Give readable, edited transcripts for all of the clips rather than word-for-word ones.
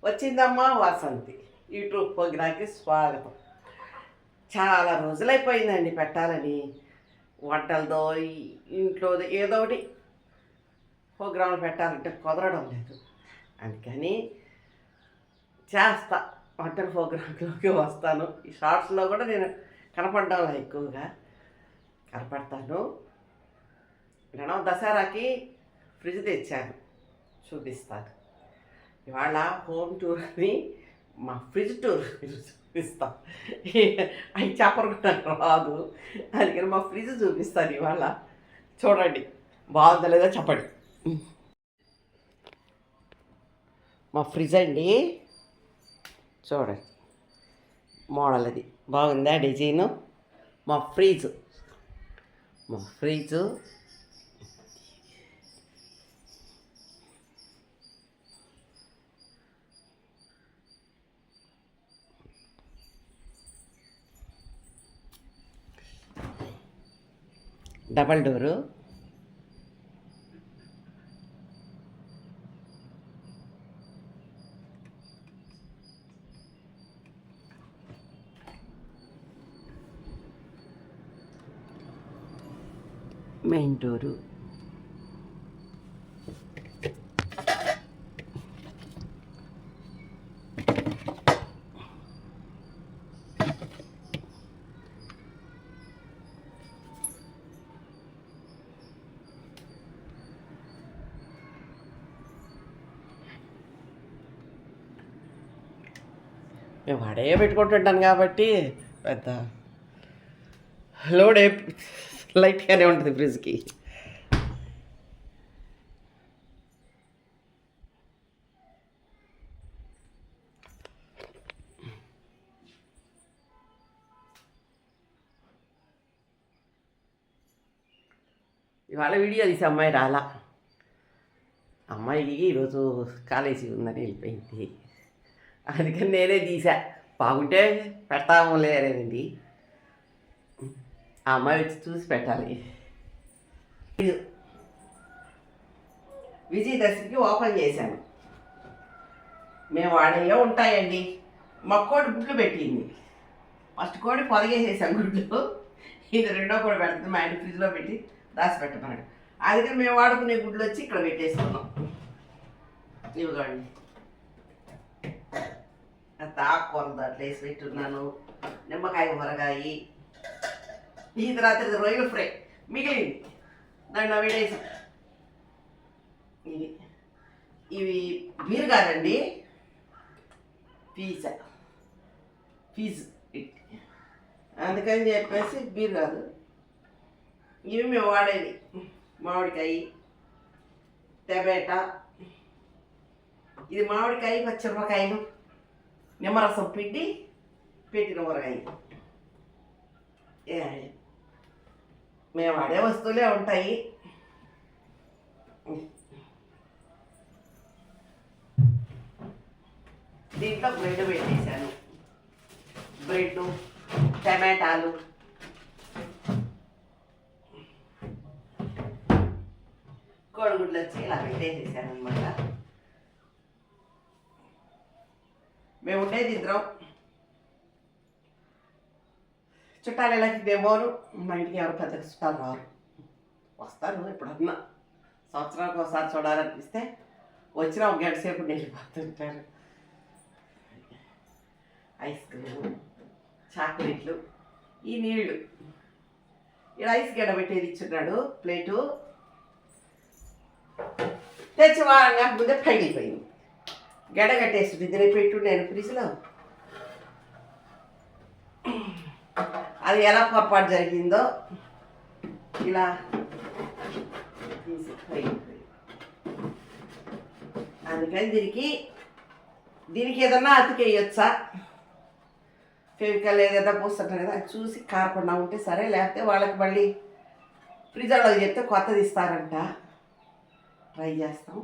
వచ్చిందమ్మా వాసంతి యూట్యూబ్ ప్రోగ్రాంకి స్వాగతం. చాలా రోజులైపోయిందండి పెట్టాలని, వంటలతో ఇంట్లో ఏదో ఒకటి ప్రోగ్రాంలు పెట్టాలంటే కుదరడం లేదు. అందుకని చేస్తా, వంటల ప్రోగ్రాంలోకి వస్తాను. ఈ షార్ట్స్లో కూడా నేను కనపడడంలో ఎక్కువగా కనపడతాను. నేను దసరాకి ఫ్రిడ్జ్ తెచ్చాను, చూపిస్తాను. ఇవాళ హోమ్ టూర్ అని మా ఫ్రిడ్జ్ టూర్ చూపిస్తాం. అవి చెప్పరు కూడా రాదు, అందుకని మా ఫ్రిడ్జ్ చూపిస్తాను ఇవాళ. చూడండి, బాగుందా లేదా చెప్పండి. మా ఫ్రిడ్జ్ అండి, చూడండి మోడల్ అది బాగుందా డిజైను. మా fridge double door, main door, మేము వాడే పెట్టుకుంటుంటాను కాబట్టి పెద్ద లోడ్ లైట్గానే ఉంటుంది ఫ్రిడ్జ్కి. ఇవాళ వీడియో తీసి అమ్మాయి రాలా. అమ్మాయికి ఈరోజు కాలేజీ ఉందని వెళ్ళిపోయింది, అందుకని నేనే తీసా. బాగుంటే పెడతాము లేదండి, ఆ అమ్మాయి వచ్చి చూసి పెట్టాలి. విజయదశమికి ఓపెన్ చేశాను. మేము వాడేవో ఉంటాయండి. మా కోడి గుడ్లు పెట్టింది. ఫస్ట్ కోడి పొదగేసేసాం గుడ్లు, ఇది రెండో కోడి పెడుతుంది. మా ఆయన ఫ్రిడ్జ్లో పెట్టి దాచి పెట్టమన్నాడు. అందుకని మేము వాడుకునే గుడ్లు వచ్చి ఇక్కడ పెట్టేసుకున్నాం. ఇవ్వండి, ఆకుకూర అట్లా వేసి పెట్టున్నాను. నిమ్మకాయ ఊరగాయి, ఇది రాత్రి రొయ్యలు ఫ్రై మిగిలింది, దాంట్లో వేడేసి. ఇవి బీర్ కాదండి, ఫీజ్ అందుకని చెప్పేసి బీర్ కాదు. ఇవి మేము వాడేది మామిడికాయ, టమాటా, ఇది మామిడికాయ, పచ్చిమిరపకాయలు, నిమ్మరసం పిండి పెట్టిన ఊరగాయ. మేము వాడే వస్తువులే ఉంటాయి. దీంట్లో బ్రెడ్ పెట్టేశాను. బ్రెడ్, టమాటాలు, కోడిగుడ్లు వచ్చి ఇలా పెట్టేసేసాను అనమాట. మేము ఉండేది ఇద్దరం. చుట్టాలు ఎలా డెమోను, మా ఇంటికి ఎవరు పెద్ద చుట్టాలు రారు. వస్తారు ఎప్పుడన్నా, సంవత్సరానికి ఒకసారి చూడాలనిపిస్తే వచ్చినా ఒక గంట సేపు వెళ్ళిపోతుంటారు. ఐస్ క్రీము, చాక్లెట్లు, ఈ నీళ్ళు. ఇలా ఐస్ గడ్డ పెట్టేది ఇచ్చున్నాడు ప్లేటు. తెచ్చి వారంగా ముందే పగిలిపోయింది. గడ్డ కట్టేసి ఇద్దరే పెట్టు నేను ఫ్రిడ్జ్లో. అది ఎలా పొరపాటు జరిగిందో ఇలా తీసి పగిలిపోయింది. అందుకని దీనికి ఏదన్నా అతికేయచ్చా, ఫెవికల్ ఏదైనా పోస్తుంటారు కదా, అది చూసి కారకుండా ఉంటే సరే, లేకపోతే వాళ్ళకి మళ్ళీ ఫ్రిడ్జ్ వాళ్ళకి చెప్తే కొత్తది ఇస్తారంట. ట్రై చేస్తాం.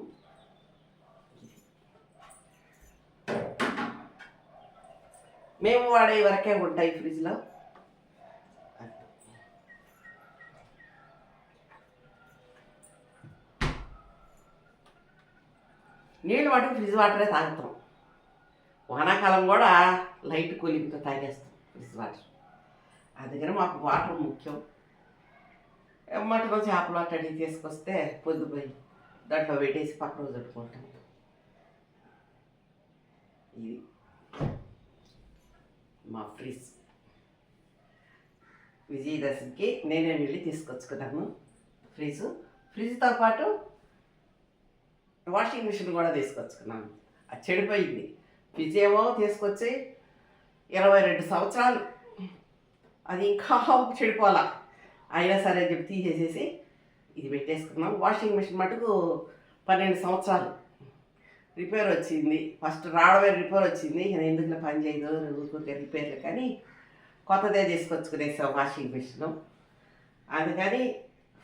మేము వాడే వరకే ఉంటాయి ఫ్రిడ్జ్లో. నీళ్ళు మటుకు ఫ్రిడ్జ్ వాటరే తాగుతాం. వానాకాలం కూడా లైట్ కూలింగ్తో తాగేస్తాం ఫ్రిడ్జ్ వాటర్. అందుకని మాకు వాటర్ ముఖ్యం. మటన్ చేపలు అట్టడి తీసుకొస్తే పొద్దుపోయి దాంట్లో పెట్టేసి పక్క రోజు పెట్టుకుంటాం. ఇది మా ఫ్రిడ్జ్. విజయదశమికి నేనే వెళ్ళి తీసుకొచ్చుకున్నాను ఫ్రిడ్జ్తో పాటు వాషింగ్ మిషన్ కూడా తీసుకొచ్చుకున్నాను. అది చెడిపోయింది. ఫ్రిడ్జ్ ఏమో తీసుకొచ్చి 22 సంవత్సరాలు, అది ఇంకా చెడిపోవాలా. అయినా సరే చెప్పి తీసేసేసి ఇది పెట్టేసుకున్నాం. వాషింగ్ మిషన్ మటుకు 12 సంవత్సరాలు రిపేర్ వచ్చింది. ఫస్ట్ రావడమే రిపేర్ వచ్చింది. నేను ఎందుకు పని చేయదు ఊరికే రిపేర్లు కానీ కొత్తదే తీసుకొచ్చుకునేసాం వాషింగ్ మిషను. అందుకని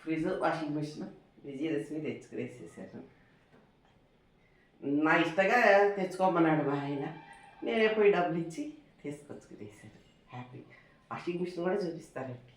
ఫ్రిడ్జ్ వాషింగ్ మిషన్ విజయదశమి తెచ్చుకునేసేసాను. నా ఇష్టంగా తెచ్చుకోమన్నాడు మా ఆయన. నేనే పోయి డబ్బులు ఇచ్చి తీసుకొచ్చుకునేసాను. హ్యాపీ. వాషింగ్ మిషన్ కూడా చూపిస్తానండి.